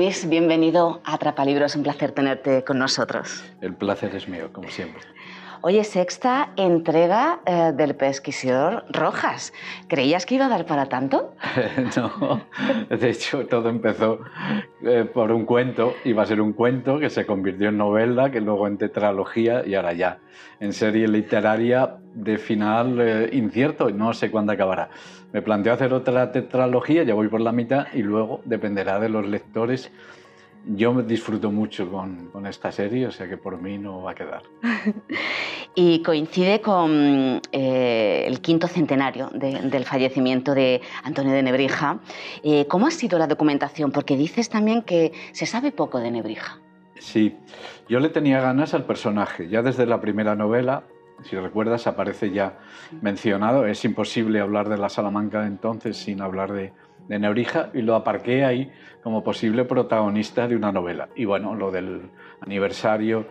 Luis, bienvenido a Atrapalibros, un placer tenerte con nosotros. El placer es mío, como siempre. Hoy es sexta entrega del Pesquisidor Rojas. ¿Creías que iba a dar para tanto? No, de hecho todo empezó por un cuento, iba a ser un cuento que se convirtió en novela, que luego en tetralogía y ahora ya en serie literaria de final incierto, no sé cuándo acabará. Me planteo hacer otra tetralogía, ya voy por la mitad y luego dependerá de los lectores. Yo me disfruto mucho con esta serie, o sea que por mí no va a quedar. Y coincide con el quinto centenario del fallecimiento de Antonio de Nebrija. ¿Cómo ha sido la documentación? Porque dices también que se sabe poco de Nebrija. Sí, yo le tenía ganas al personaje, ya desde la primera novela. Si recuerdas, aparece ya mencionado. Es imposible hablar de la Salamanca de entonces sin hablar de Nebrija, y lo aparqué ahí como posible protagonista de una novela. Y bueno, lo del aniversario,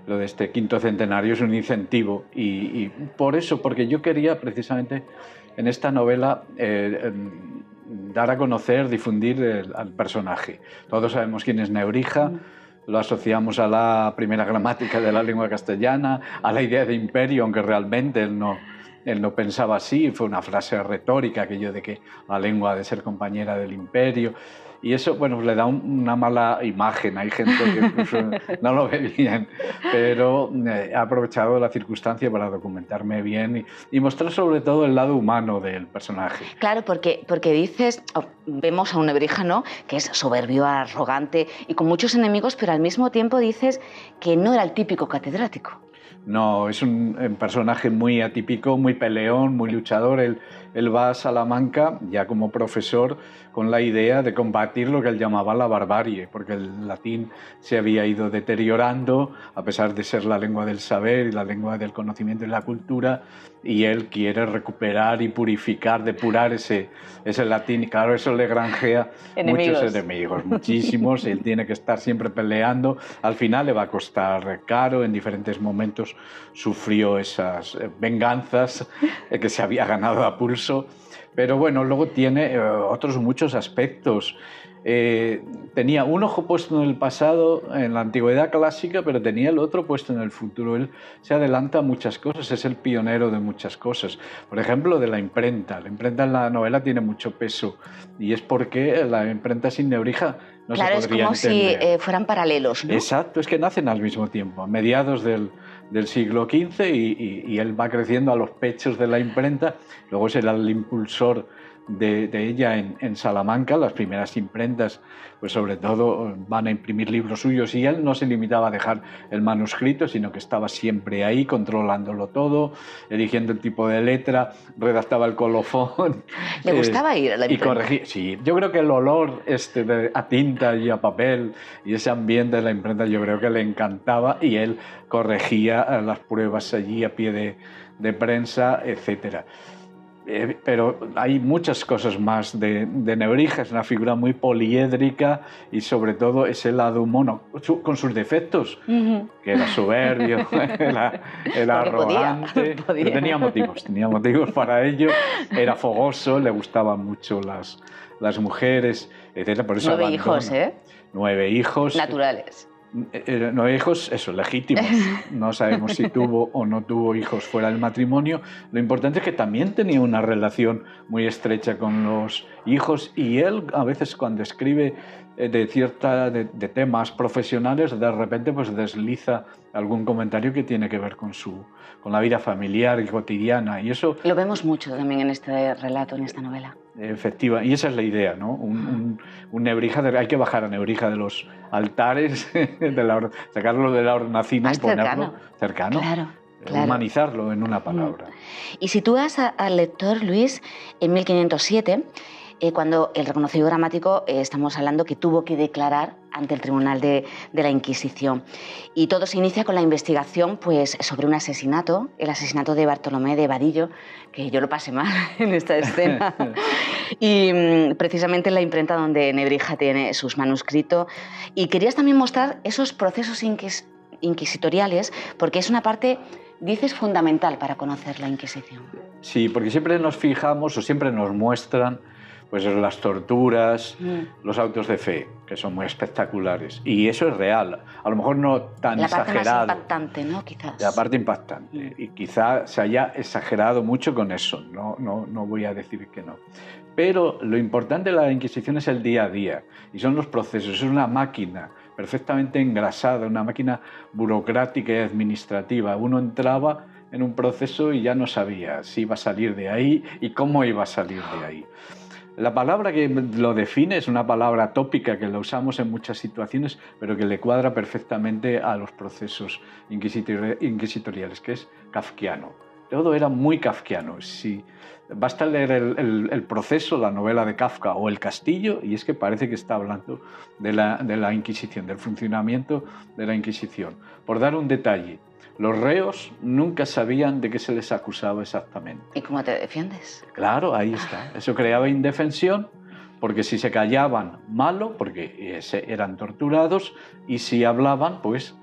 lo de este quinto centenario es un incentivo. Y por eso, porque yo quería precisamente en esta novela dar a conocer, difundir al personaje. Todos sabemos quién es Nebrija. Lo asociamos a la primera gramática de la lengua castellana, a la idea de imperio, aunque realmente él no pensaba así, fue una frase retórica, aquello de que la lengua ha de ser compañera del imperio. Y eso, bueno, le da una mala imagen. Hay gente que no lo ve bien, pero he aprovechado la circunstancia para documentarme bien y mostrar sobre todo el lado humano del personaje. Claro, porque dices, vemos a un Nebrija, ¿no?, que es soberbio, arrogante y con muchos enemigos, pero al mismo tiempo dices que no era el típico catedrático. No, es un personaje muy atípico, muy peleón, muy luchador. Él va a Salamanca ya como profesor con la idea de combatir lo que él llamaba la barbarie, porque el latín se había ido deteriorando, a pesar de ser la lengua del saber y la lengua del conocimiento y la cultura, y él quiere recuperar y purificar, depurar ese latín, y claro, eso le granjea muchos enemigos, muchísimos, y él tiene que estar siempre peleando. Al final le va a costar caro, en diferentes momentos sufrió esas venganzas que se había ganado a pulso, pero bueno, luego tiene otros muchos aspectos. Tenía un ojo puesto en el pasado, en la antigüedad clásica, pero tenía el otro puesto en el futuro. Él se adelanta a muchas cosas, es el pionero de muchas cosas. Por ejemplo, de la imprenta. La imprenta en la novela tiene mucho peso y es porque la imprenta sin Nebrija no se podría entender. Claro, es como si fueran paralelos, ¿no? Exacto, es que nacen al mismo tiempo, a mediados del siglo XV, y él va creciendo a los pechos de la imprenta. Luego será el impulsor de ella en Salamanca. Las primeras imprentas, pues sobre todo, van a imprimir libros suyos, y él no se limitaba a dejar el manuscrito, sino que estaba siempre ahí controlándolo todo, eligiendo el tipo de letra, redactaba el colofón. ¿Le gustaba ir a la imprenta? Y corregir. Sí, yo creo que el olor a tinta y a papel y ese ambiente de la imprenta, yo creo que le encantaba, y él corregía las pruebas allí a pie de prensa, etcétera. Pero hay muchas cosas más de Nebrija. Es una figura muy poliédrica y sobre todo ese lado mono, con sus defectos, que era soberbio, era arrogante, podía. Pero tenía motivos para ello. Era fogoso, le gustaban mucho las mujeres, etc. Por eso 9 hijos, ¿eh? 9 hijos. Naturales. 9 hijos, eso, legítimos. No sabemos si tuvo o no tuvo hijos fuera del matrimonio. Lo importante es que también tenía una relación muy estrecha con los hijos, y él a veces, cuando escribe de temas profesionales, de repente pues desliza algún comentario que tiene que ver con la vida familiar y cotidiana, y eso lo vemos mucho también en este relato, en esta novela. Efectiva, y esa es la idea, ¿no? Un Nebrija, hay que bajar a Nebrija de los altares, sacarlo de la hornacina y ponerlo cercano. Claro. Humanizarlo, en una palabra. Y sitúas al lector, Luis, en 1507, cuando el reconocido gramático, estamos hablando que tuvo que declarar ante el Tribunal de la Inquisición. Y todo se inicia con la investigación, pues, sobre un asesinato, el asesinato de Bartolomé de Vadillo, que yo lo pasé mal en esta escena. Y precisamente en la imprenta donde Nebrija tiene sus manuscritos. Y querías también mostrar esos procesos inquisitoriales, porque es una parte, dices, fundamental para conocer la Inquisición. Sí, porque siempre nos fijamos o siempre nos muestran pues las torturas, los autos de fe, que son muy espectaculares. Y eso es real, a lo mejor no tan exagerado. La parte más impactante, ¿no? Quizás. La parte impactante. Y quizá se haya exagerado mucho con eso, no voy a decir que no. Pero lo importante de la Inquisición es el día a día, y son los procesos, es una máquina perfectamente engrasada, una máquina burocrática y administrativa. Uno entraba en un proceso y ya no sabía si iba a salir de ahí y cómo iba a salir de ahí. La palabra que lo define es una palabra tópica que la usamos en muchas situaciones, pero que le cuadra perfectamente a los procesos inquisitoriales, que es kafkiano. Todo era muy kafkiano. Si basta leer el proceso, la novela de Kafka o El Castillo, y es que parece que está hablando de la Inquisición, del funcionamiento de la Inquisición. Por dar un detalle, los reos nunca sabían de qué se les acusaba exactamente. ¿Y cómo te defiendes? Claro, ahí está. Eso creaba indefensión, porque si se callaban, malo, porque eran torturados, y si hablaban, pues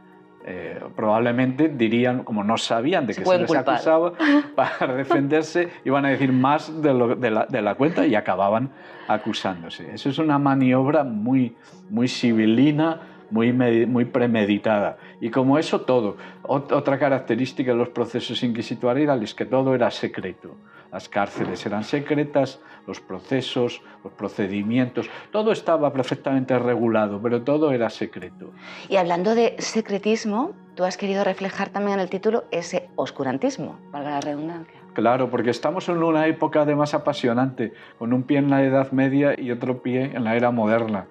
probablemente dirían, como no sabían de qué se les acusaba, para defenderse iban a decir más de la cuenta y acababan acusándose. Eso es una maniobra muy civilina, muy premeditada. Y como eso todo, otra característica de los procesos inquisitoriales es que todo era secreto. Las cárceles eran secretas, los procesos, los procedimientos, todo estaba perfectamente regulado, pero todo era secreto. Y hablando de secretismo, tú has querido reflejar también en el título ese oscurantismo, valga la redundancia. Claro, porque estamos en una época además apasionante, con un pie en la Edad Media y otro pie en la era moderna.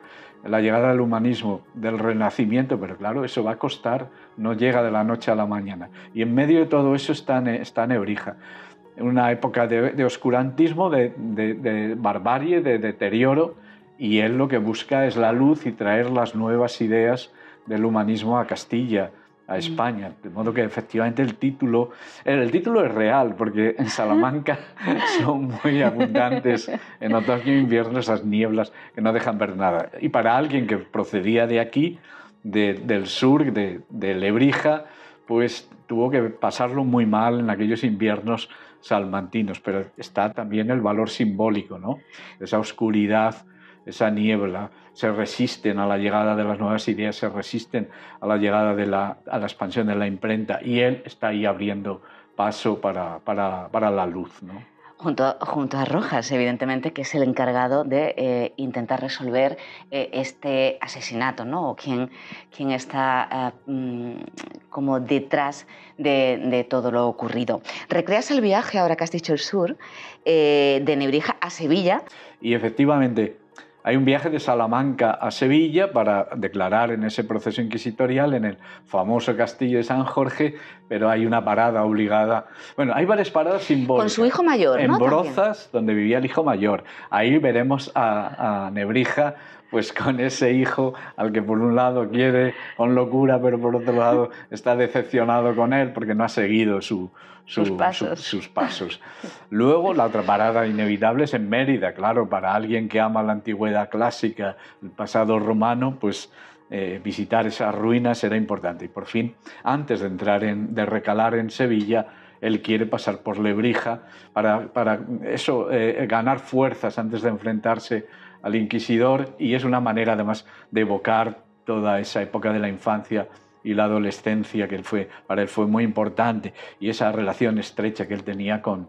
La llegada del humanismo, del renacimiento, pero claro, eso va a costar, no llega de la noche a la mañana. Y en medio de todo eso está Nebrija, una época de oscurantismo, de barbarie, de deterioro, y él lo que busca es la luz y traer las nuevas ideas del humanismo a Castilla, a España. De modo que efectivamente el título es real, porque en Salamanca son muy abundantes en otoño e invierno esas nieblas que no dejan ver nada. Y para alguien que procedía de aquí, del sur, de Lebrija, pues tuvo que pasarlo muy mal en aquellos inviernos salmantinos, pero está también el valor simbólico, ¿no? Esa oscuridad, esa niebla, se resisten a la llegada de las nuevas ideas, se resisten a la llegada a la expansión de la imprenta, y él está ahí abriendo paso para la luz, ¿no? Junto a Rojas, evidentemente, que es el encargado de intentar resolver este asesinato, ¿no? O quién está como detrás de todo lo ocurrido. Recreas el viaje, ahora que has dicho el sur, de Nebrija a Sevilla. Y efectivamente, hay un viaje de Salamanca a Sevilla para declarar en ese proceso inquisitorial en el famoso castillo de San Jorge, pero hay una parada obligada. Bueno, hay varias paradas simbólicas. Con su hijo mayor, ¿no? En Brozas, donde vivía el hijo mayor. Ahí veremos a Nebrija, pues con ese hijo al que por un lado quiere con locura, pero por otro lado está decepcionado con él porque no ha seguido sus pasos. Luego, la otra parada inevitable es en Mérida, claro, para alguien que ama la antigüedad clásica, el pasado romano, pues visitar esas ruinas era importante. Y por fin, antes de recalar en Sevilla, él quiere pasar por Lebrija para eso, ganar fuerzas antes de enfrentarse al inquisidor, y es una manera además de evocar toda esa época de la infancia y la adolescencia que para él fue muy importante, y esa relación estrecha que él tenía con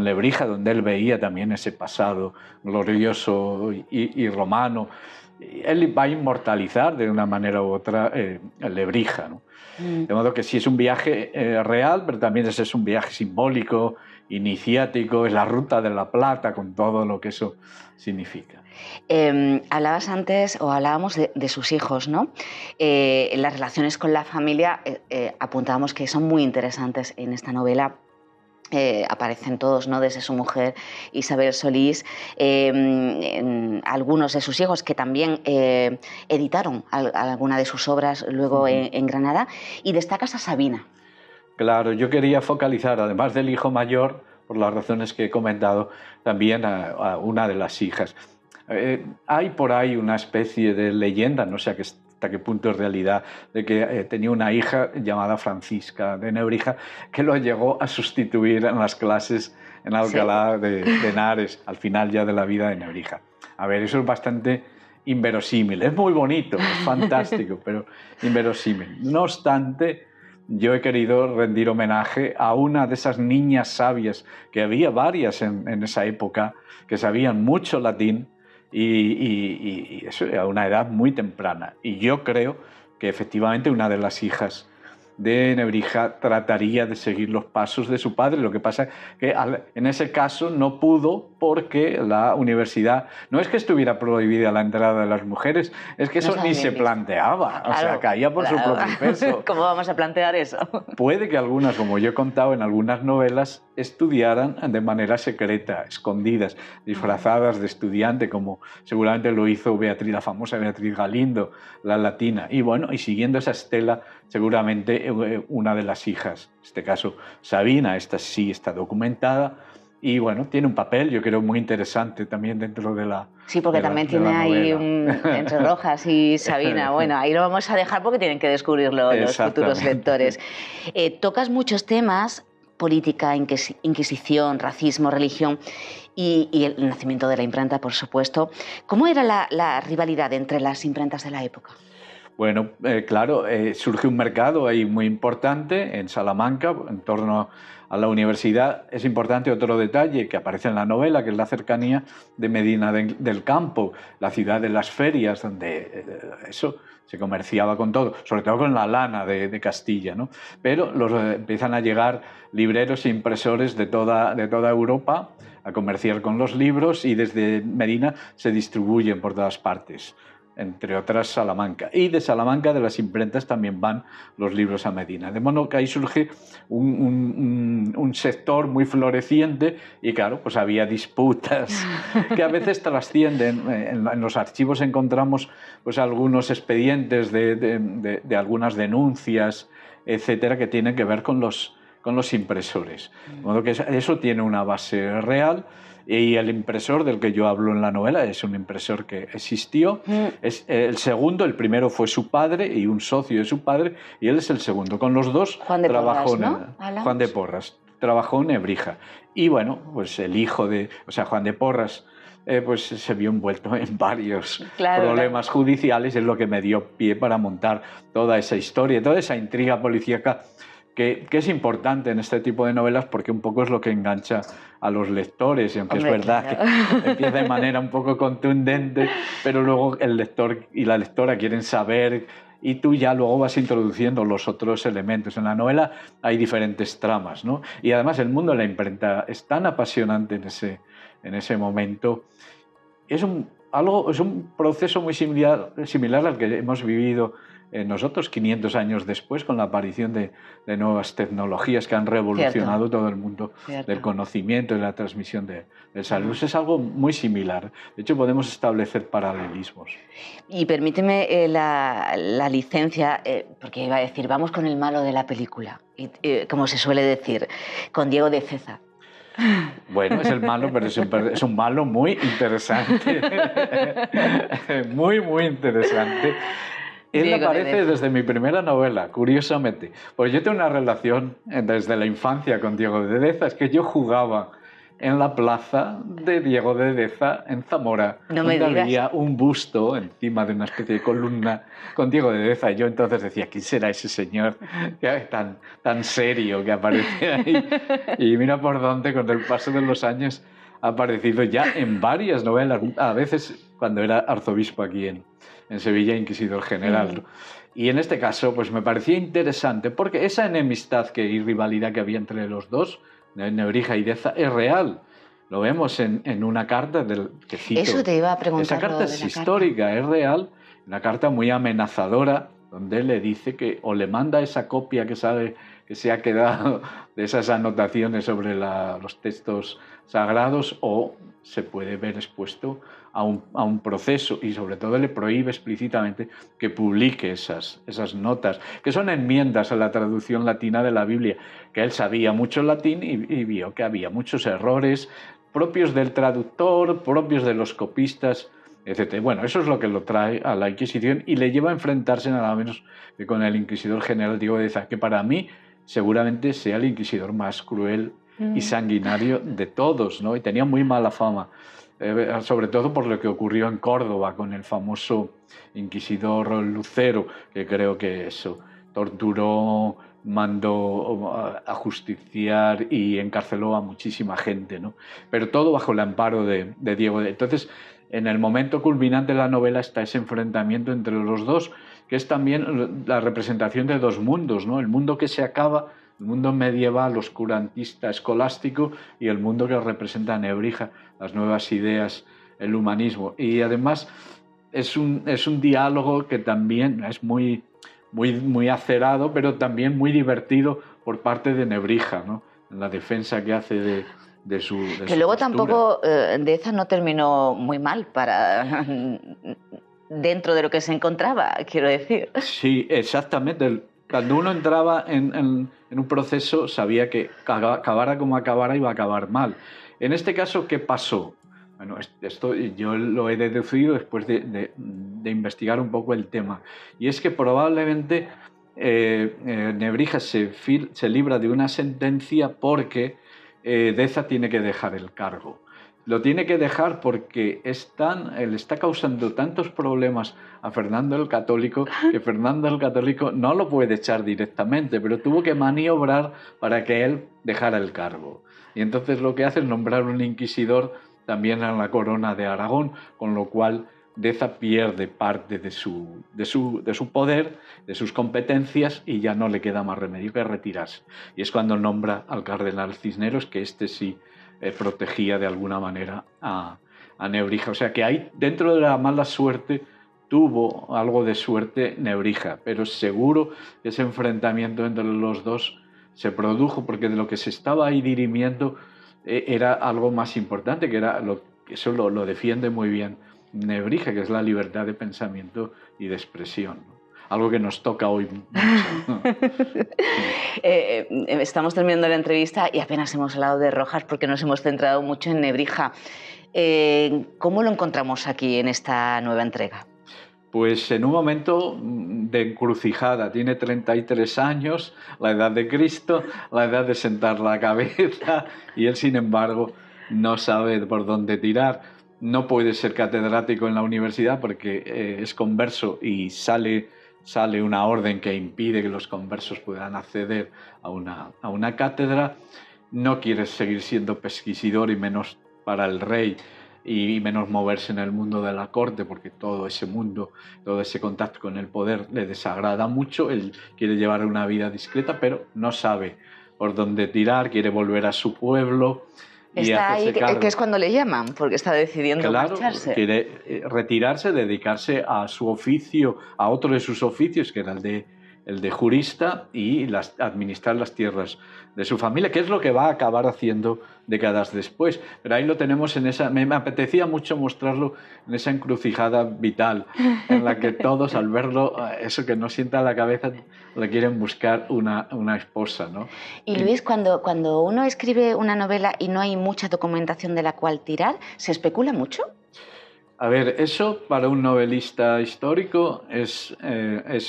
Lebrija, donde él veía también ese pasado glorioso y romano. Él va a inmortalizar de una manera u otra Lebrija, ¿no? De modo que sí es un viaje real, pero también es un viaje simbólico, iniciático, es la Ruta de la Plata con todo lo que eso significa. Hablabas antes, o hablábamos de sus hijos, ¿no? Las relaciones con la familia apuntábamos que son muy interesantes en esta novela. Aparecen todos, ¿no? Desde su mujer Isabel Solís, algunos de sus hijos que también editaron alguna de sus obras luego en Granada, y destacas a Sabina. Claro, yo quería focalizar, además del hijo mayor, por las razones que he comentado, también a una de las hijas. Hay por ahí una especie de leyenda, no sé hasta qué punto es realidad, de que tenía una hija llamada Francisca de Nebrija que lo llegó a sustituir en las clases en Alcalá de Henares, al final ya de la vida de Nebrija. A ver, eso es bastante inverosímil. Es muy bonito, es fantástico, pero inverosímil. No obstante, yo he querido rendir homenaje a una de esas niñas sabias, que había varias en esa época, que sabían mucho latín y eso a una edad muy temprana. Y yo creo que efectivamente una de las hijas de Nebrija trataría de seguir los pasos de su padre. Lo que pasa es que en ese caso no pudo porque la universidad, no es que estuviera prohibida la entrada de las mujeres, es que eso ni se planteaba, o sea, caía por su propio peso. ¿Cómo vamos a plantear eso? Puede que algunas, como yo he contado en algunas novelas, estudiaran de manera secreta, escondidas, disfrazadas de estudiante, como seguramente lo hizo Beatriz, la famosa Beatriz Galindo, la latina. Y bueno, y siguiendo esa estela, seguramente una de las hijas, en este caso Sabina, esta sí está documentada, y bueno, tiene un papel, yo creo, muy interesante también dentro de la Sí, porque también tiene ahí entre Rojas y Sabina. Bueno, ahí lo vamos a dejar porque tienen que descubrirlo los futuros lectores. Tocas muchos temas: política, Inquisición, racismo, religión y el nacimiento de la imprenta, por supuesto. ¿Cómo era la rivalidad entre las imprentas de la época? Bueno, claro, surge un mercado ahí muy importante en Salamanca, en torno a la universidad. Es importante otro detalle que aparece en la novela, que es la cercanía de Medina del Campo, la ciudad de las ferias, donde eso se comerciaba con todo, sobre todo con la lana de Castilla, ¿no? Pero empiezan a llegar libreros e impresores de toda Europa a comerciar con los libros, y desde Medina se distribuyen por todas partes, entre otras Salamanca. Y de Salamanca, de las imprentas, también van los libros a Medina. De modo que ahí surge un sector muy floreciente, y claro, pues había disputas que a veces trascienden. En los archivos encontramos pues algunos expedientes de algunas denuncias, etcétera, que tienen que ver con los impresores. De modo que eso tiene una base real. Y el impresor del que yo hablo en la novela es un impresor que existió. Es el segundo, el primero fue su padre y un socio de su padre, y él es el segundo. Con los dos Juan de trabajó Porras, ¿no? Juan de Porras, trabajó en Nebrija. Y bueno, pues el hijo Juan de Porras, pues se vio envuelto en varios problemas judiciales, es lo que me dio pie para montar toda esa historia, toda esa intriga policíaca que es importante en este tipo de novelas, porque un poco es lo que engancha a los lectores, y aunque es verdad que empieza de manera un poco contundente, pero luego el lector y la lectora quieren saber, y tú ya luego vas introduciendo los otros elementos. En la novela hay diferentes tramas, ¿no? Y además el mundo de la imprenta es tan apasionante en ese momento. Es un proceso muy similar al que hemos vivido nosotros 500 años después, con la aparición de nuevas tecnologías que han revolucionado todo el mundo del conocimiento y la transmisión del saber. Es algo muy similar. De hecho, podemos establecer paralelismos. Y permíteme la licencia, porque iba a decir, vamos con el malo de la película, como se suele decir, con Diego de Ceza. Bueno, es el malo, pero es un malo muy interesante. Muy, muy interesante. Él aparece desde mi primera novela, curiosamente. Pues yo tengo una relación desde la infancia con Diego de Deza. Es que yo jugaba en la plaza de Diego de Deza en Zamora, donde había un busto encima de una especie de columna con Diego de Deza. Y yo entonces decía, ¿quién será ese señor tan serio que aparece ahí? Y mira por dónde, con el paso de los años, ha aparecido ya en varias novelas, a veces cuando era arzobispo aquí en Sevilla, inquisidor general. Y en este caso, pues me parecía interesante, porque esa enemistad y rivalidad que había entre los dos, Nebrija y Deza, es real. Lo vemos en una carta que cito. Eso te iba a preguntar. Esa carta es histórica, es real, una carta muy amenazadora, donde él le dice que o le manda esa copia que sabe que se ha quedado de esas anotaciones sobre los textos sagrados, o se puede ver expuesto a un proceso, y sobre todo le prohíbe explícitamente que publique esas notas, que son enmiendas a la traducción latina de la Biblia, que él sabía mucho latín y vio que había muchos errores propios del traductor, propios de los copistas, etc. Bueno, eso es lo que lo trae a la Inquisición y le lleva a enfrentarse nada menos que con el inquisidor general Diego de Deza, que para mí seguramente sea el inquisidor más cruel y sanguinario de todos, ¿no? Y tenía muy mala fama, sobre todo por lo que ocurrió en Córdoba con el famoso inquisidor Lucero, que creo que eso torturó, mandó a justiciar y encarceló a muchísima gente, ¿no? Pero todo bajo el amparo de Diego. Entonces, en el momento culminante de la novela está ese enfrentamiento entre los dos, que es también la representación de dos mundos, ¿no? El mundo que se acaba, el mundo medieval, oscurantista, escolástico, y el mundo que representa Nebrija, las nuevas ideas, el humanismo. Y además es un diálogo que también es muy acerado, pero también muy divertido por parte de Nebrija, ¿no? En la defensa que hace de su que luego postura. Tampoco Deza no terminó muy mal para dentro de lo que se encontraba, quiero decir. Sí, exactamente. Cuando uno entraba en un proceso sabía que acabara como acabara iba a acabar mal. En este caso, ¿qué pasó? Bueno, esto yo lo he deducido después de investigar un poco el tema. Y es que probablemente Nebrija se libra de una sentencia porque Deza tiene que dejar el cargo. Lo tiene que dejar porque le está causando tantos problemas a Fernando el Católico que Fernando el Católico no lo puede echar directamente, pero tuvo que maniobrar para que él dejara el cargo. Y entonces lo que hace es nombrar un inquisidor también en la corona de Aragón, con lo cual Deza pierde parte de su poder, de sus competencias, y ya no le queda más remedio que retirarse. Y es cuando nombra al cardenal Cisneros, que sí protegía de alguna manera a Nebrija. O sea que ahí, dentro de la mala suerte, tuvo algo de suerte Nebrija, pero seguro que ese enfrentamiento entre los dos se produjo porque de lo que se estaba ahí dirimiendo era algo más importante, que era eso lo defiende muy bien Nebrija, que es la libertad de pensamiento y de expresión, ¿no? Algo que nos toca hoy mucho. Estamos terminando la entrevista y apenas hemos hablado de Rojas porque nos hemos centrado mucho en Nebrija. ¿Cómo lo encontramos aquí en esta nueva entrega? Pues en un momento de encrucijada. Tiene 33 años, la edad de Cristo, la edad de sentar la cabeza, y él, sin embargo, no sabe por dónde tirar. No puede ser catedrático en la universidad porque es converso y sale una orden que impide que los conversos puedan acceder a una cátedra. No quiere seguir siendo pesquisidor, y menos para el rey, y menos moverse en el mundo de la corte, porque todo ese mundo, todo ese contacto con el poder le desagrada mucho. Él quiere llevar una vida discreta, pero no sabe por dónde tirar, quiere volver a su pueblo. Está ahí, que es cuando le llaman, porque está decidiendo marcharse. Quiere retirarse, dedicarse a su oficio, a otro de sus oficios, que era el de jurista, y administrar las tierras de su familia, que es lo que va a acabar haciendo décadas después. Pero ahí lo tenemos me apetecía mucho mostrarlo en esa encrucijada vital, en la que todos, al verlo, eso que no sienta la cabeza, le quieren buscar una esposa, ¿no? Y Luis, cuando uno escribe una novela y no hay mucha documentación de la cual tirar, ¿se especula mucho? A ver, eso para un novelista histórico es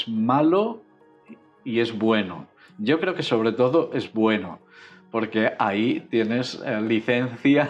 malo y es bueno. Yo creo que sobre todo es bueno, porque ahí tienes licencia,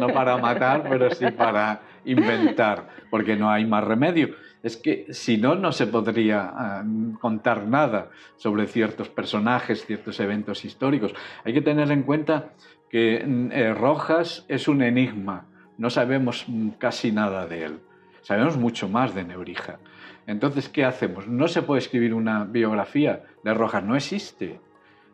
no para matar, pero sí para inventar, porque no hay más remedio. Es que si no, no se podría contar nada sobre ciertos personajes, ciertos eventos históricos. Hay que tener en cuenta que Rojas es un enigma. No sabemos casi nada de él. Sabemos mucho más de Nebrija. Entonces, ¿qué hacemos? No se puede escribir una biografía de Rojas, no existe.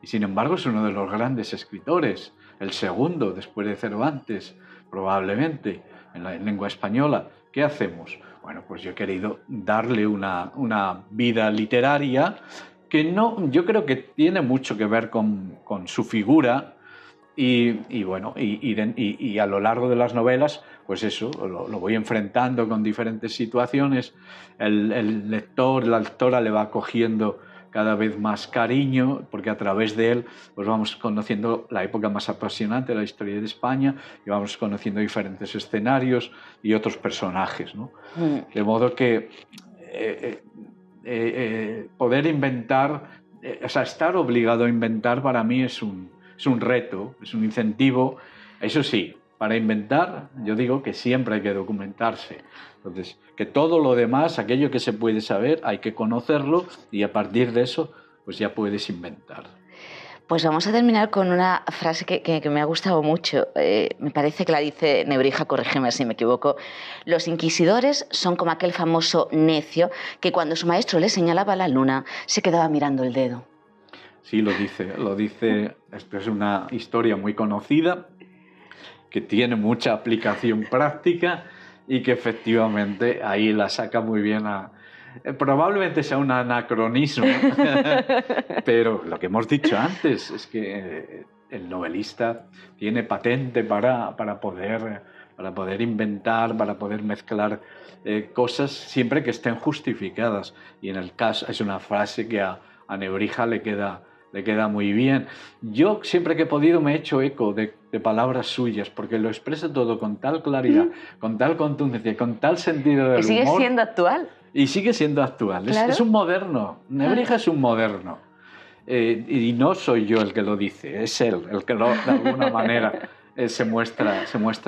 Y sin embargo es uno de los grandes escritores, el segundo después de Cervantes, probablemente, en la lengua española. ¿Qué hacemos? Bueno, pues yo he querido darle una vida literaria que yo creo que tiene mucho que ver con su figura. Y bueno, y a lo largo de las novelas, pues eso, lo voy enfrentando con diferentes situaciones. El lector, la lectora le va cogiendo cada vez más cariño, porque a través de él pues vamos conociendo la época más apasionante de la historia de España, y vamos conociendo diferentes escenarios y otros personajes, ¿no? De modo que poder inventar, o sea, estar obligado a inventar, para mí es un es un reto, es un incentivo. Eso sí, para inventar, yo digo que siempre hay que documentarse. Entonces, que todo lo demás, aquello que se puede saber, hay que conocerlo y a partir de eso, pues ya puedes inventar. Pues vamos a terminar con una frase que me ha gustado mucho. Me parece que la dice Nebrija, corrígeme si me equivoco. Los inquisidores son como aquel famoso necio que cuando su maestro le señalaba la luna se quedaba mirando el dedo. Sí, lo dice. Esto es una historia muy conocida que tiene mucha aplicación práctica y que efectivamente ahí la saca muy bien probablemente sea un anacronismo, pero lo que hemos dicho antes es que el novelista tiene patente para poder inventar, para poder mezclar cosas siempre que estén justificadas. Y en el caso, es una frase que a Nebrija le queda muy bien. Yo siempre que he podido me he hecho eco de palabras suyas, porque lo expresa todo con tal claridad, con tal contundencia, con tal sentido del humor. ¿Y sigue siendo actual? Y sigue siendo actual. Claro. Es un moderno. Nebrija es un moderno. Y no soy yo el que lo dice, es él el que de alguna manera se muestra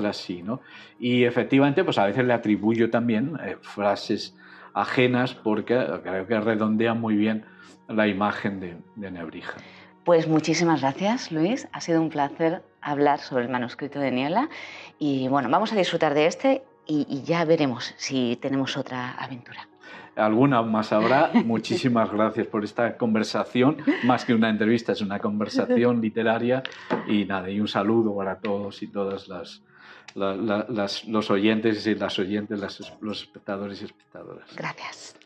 así, ¿no? Y efectivamente, pues a veces le atribuyo también frases ajenas porque creo que redondean muy bien la imagen de Nebrija. Pues muchísimas gracias, Luis. Ha sido un placer hablar sobre el manuscrito de Niebla. Y bueno, vamos a disfrutar de este y ya veremos si tenemos otra aventura. Alguna más habrá. Muchísimas gracias por esta conversación. Más que una entrevista, es una conversación literaria. Y nada, y un saludo para todos y todas los oyentes y las oyentes, los espectadores y espectadoras. Gracias.